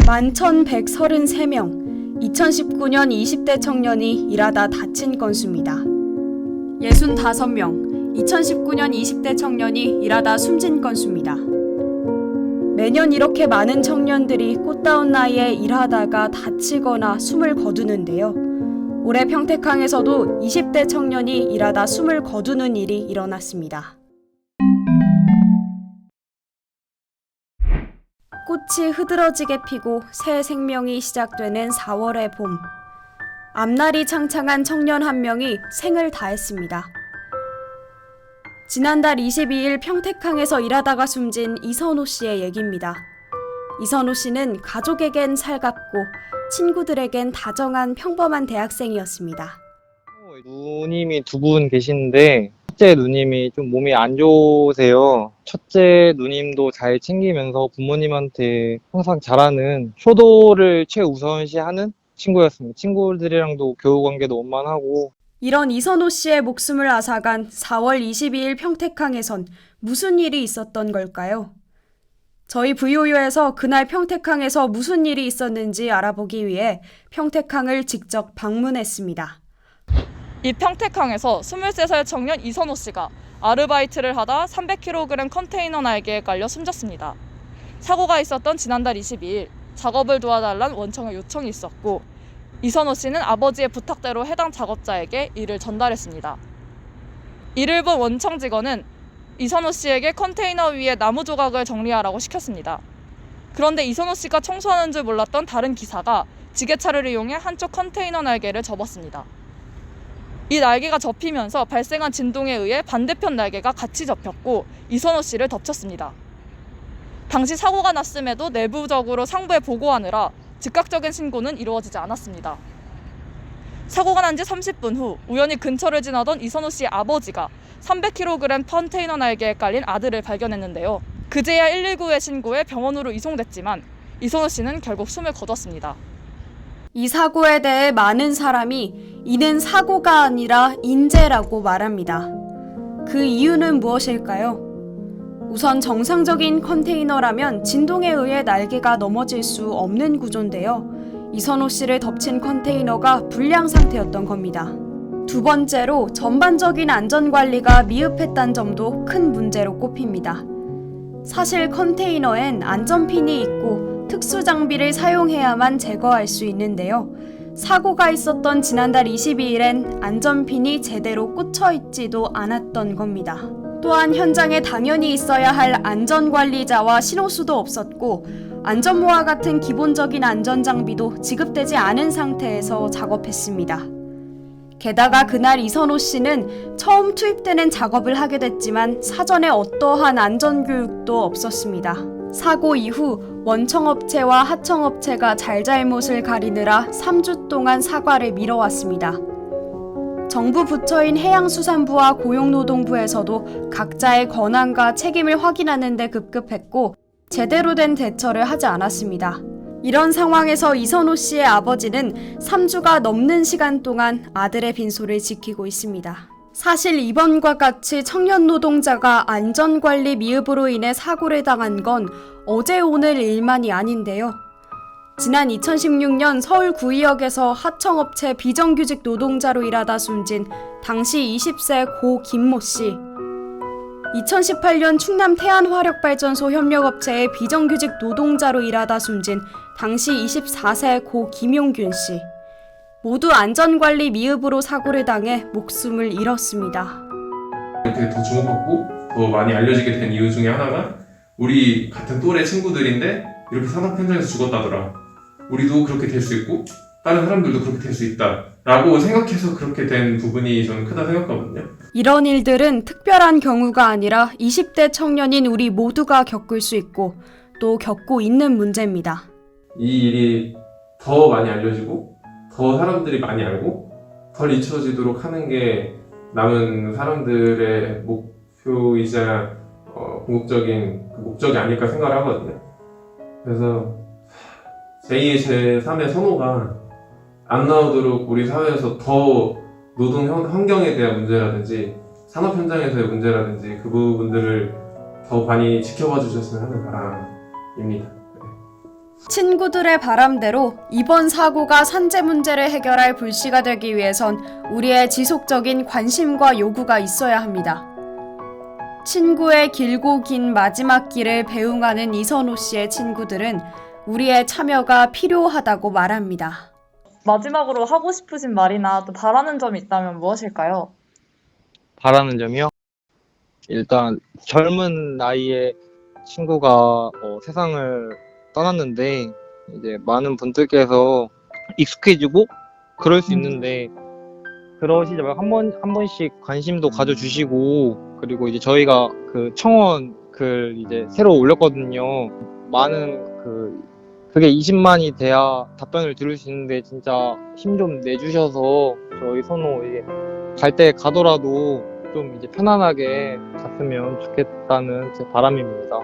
11,133명, 2019년 20대 청년이 일하다 다친 건수입니다. 65명, 2019년 20대 청년이 일하다 숨진 건수입니다. 매년 이렇게 많은 청년들이 꽃다운 나이에 일하다가 다치거나 숨을 거두는데요. 올해 평택항에서도 20대 청년이 일하다 숨을 거두는 일이 일어났습니다. 꽃이 흐드러지게 피고 새 생명이 시작되는 4월의 봄. 앞날이 창창한 청년 한 명이 생을 다했습니다. 지난달 22일 평택항에서 일하다가 숨진 이선호 씨의 얘기입니다. 이선호 씨는 가족에겐 살갑고 친구들에겐 다정한 평범한 대학생이었습니다. 누님이 두 분 계시는데 첫째 누님이 좀 몸이 안 좋으세요. 첫째 누님도 잘 챙기면서 부모님한테 항상 잘하는 효도를 최우선시하는 친구였습니다. 친구들이랑도 교우관계도 원만하고. 이런 이선호 씨의 목숨을 앗아간 4월 22일 평택항에선 무슨 일이 있었던 걸까요? 저희 VOU에서 그날 평택항에서 무슨 일이 있었는지 알아보기 위해 평택항을 직접 방문했습니다. 이 평택항에서 23살 청년 이선호 씨가 아르바이트를 하다 300kg 컨테이너 날개에 깔려 숨졌습니다. 사고가 있었던 지난달 22일 작업을 도와달라는 원청의 요청이 있었고 이선호 씨는 아버지의 부탁대로 해당 작업자에게 이를 전달했습니다. 이를 본 원청 직원은 이선호 씨에게 컨테이너 위에 나무 조각을 정리하라고 시켰습니다. 그런데 이선호 씨가 청소하는 줄 몰랐던 다른 기사가 지게차를 이용해 한쪽 컨테이너 날개를 접었습니다. 이 날개가 접히면서 발생한 진동에 의해 반대편 날개가 같이 접혔고 이선호 씨를 덮쳤습니다. 당시 사고가 났음에도 내부적으로 상부에 보고하느라 즉각적인 신고는 이루어지지 않았습니다. 사고가 난 지 30분 후 우연히 근처를 지나던 이선호 씨의 아버지가 300kg 컨테이너 날개에 깔린 아들을 발견했는데요. 그제야 119에 신고해 병원으로 이송됐지만 이선호 씨는 결국 숨을 거뒀습니다. 이 사고에 대해 많은 사람이 이는 사고가 아니라 인재라고 말합니다. 그 이유는 무엇일까요? 우선 정상적인 컨테이너라면 진동에 의해 날개가 넘어질 수 없는 구조인데요. 이선호 씨를 덮친 컨테이너가 불량 상태였던 겁니다. 두 번째로 전반적인 안전관리가 미흡했다는 점도 큰 문제로 꼽힙니다. 사실 컨테이너엔 안전핀이 있고 특수 장비를 사용해야만 제거할 수 있는데요. 사고가 있었던 지난달 22일엔 안전핀이 제대로 꽂혀 있지도 않았던 겁니다. 또한 현장에 당연히 있어야 할 안전관리자와 신호수도 없었고 안전모와 같은 기본적인 안전장비도 지급되지 않은 상태에서 작업했습니다. 게다가 그날 이선호 씨는 처음 투입되는 작업을 하게 됐지만 사전에 어떠한 안전교육도 없었습니다. 사고 이후 원청업체와 하청업체가 잘잘못을 가리느라 3주 동안 사과를 미뤄왔습니다. 정부 부처인 해양수산부와 고용노동부에서도 각자의 권한과 책임을 확인하는 데 급급했고 제대로 된 대처를 하지 않았습니다. 이런 상황에서 이선호 씨의 아버지는 3주가 넘는 시간 동안 아들의 빈소를 지키고 있습니다. 사실 이번과 같이 청년 노동자가 안전관리 미흡으로 인해 사고를 당한 건 어제 오늘 일만이 아닌데요. 지난 2016년 서울 구의역에서 하청업체 비정규직 노동자로 일하다 숨진 당시 20세 고 김모 씨, 2018년 충남 태안화력발전소 협력업체의 비정규직 노동자로 일하다 숨진 당시 24세 고 김용균 씨, 모두 안전관리 미흡으로 사고를 당해 목숨을 잃었습니다. 이렇게 더 주목받고 더 많이 알려지게 된 이유 중에 하나가 우리 같은 또래 친구들인데 이렇게 산업 현장에서 죽었다더라. 우리도 그렇게 될 수 있고 다른 사람들도 그렇게 될 수 있다 라고 생각해서 그렇게 된 부분이 저는 크다 생각하거든요. 이런 일들은 특별한 경우가 아니라 20대 청년인 우리 모두가 겪을 수 있고 또 겪고 있는 문제입니다. 이 일이 더 많이 알려지고 더 사람들이 많이 알고 덜 잊혀지도록 하는 게 남은 사람들의 목표이자 궁극적인 목적이 아닐까 생각을 하거든요. 그래서 제2의 제3의 선호가 안 나오도록 우리 사회에서 더 노동 환경에 대한 문제라든지 산업 현장에서의 문제라든지 그 부분들을 더 많이 지켜봐 주셨으면 하는 바람입니다. 친구들의 바람대로 이번 사고가 산재 문제를 해결할 불씨가 되기 위해선 우리의 지속적인 관심과 요구가 있어야 합니다. 친구의 길고 긴 마지막 길을 배웅하는 이선호 씨의 친구들은 우리의 참여가 필요하다고 말합니다. 마지막으로 하고 싶으신 말이나 또 바라는 점이 있다면 무엇일까요? 바라는 점이요? 일단 젊은 나이에 친구가 세상을 떠났는데 이제 많은 분들께서 익숙해지고 그럴 수 있는데 그러시지 말고 한 번씩 관심도 가져주시고 그리고 이제 저희가 그 청원 글 이제 새로 올렸거든요. 많은 그게 20만이 돼야 답변을 들을 수 있는데 진짜 힘 좀 내주셔서 저희 선호 이제 갈 때 가더라도 좀 이제 편안하게 갔으면 좋겠다는 제 바람입니다.